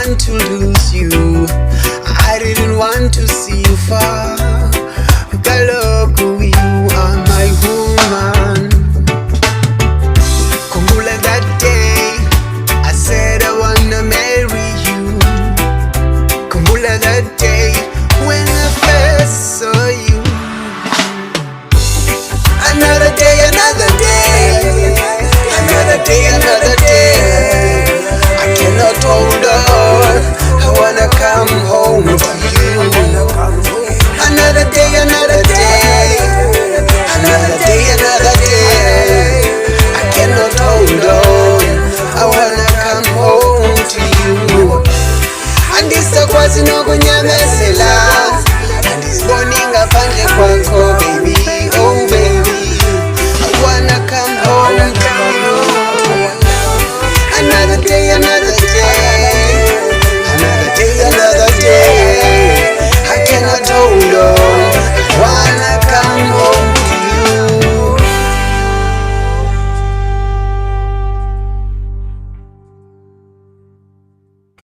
want to lose you. I didn't want to see you far. Kaloku, you are my woman. Kumbula that day I said I wanna marry you. Kumbula that day when I first saw you. Another day, another day. Another day, another day. I cannot hold on. I wanna come home to you. Another day, another day. Another day, another day. I cannot hold on. I wanna come home to you. Andisakwazi nokunyamezela, andiziboni ngaphandle kwakho.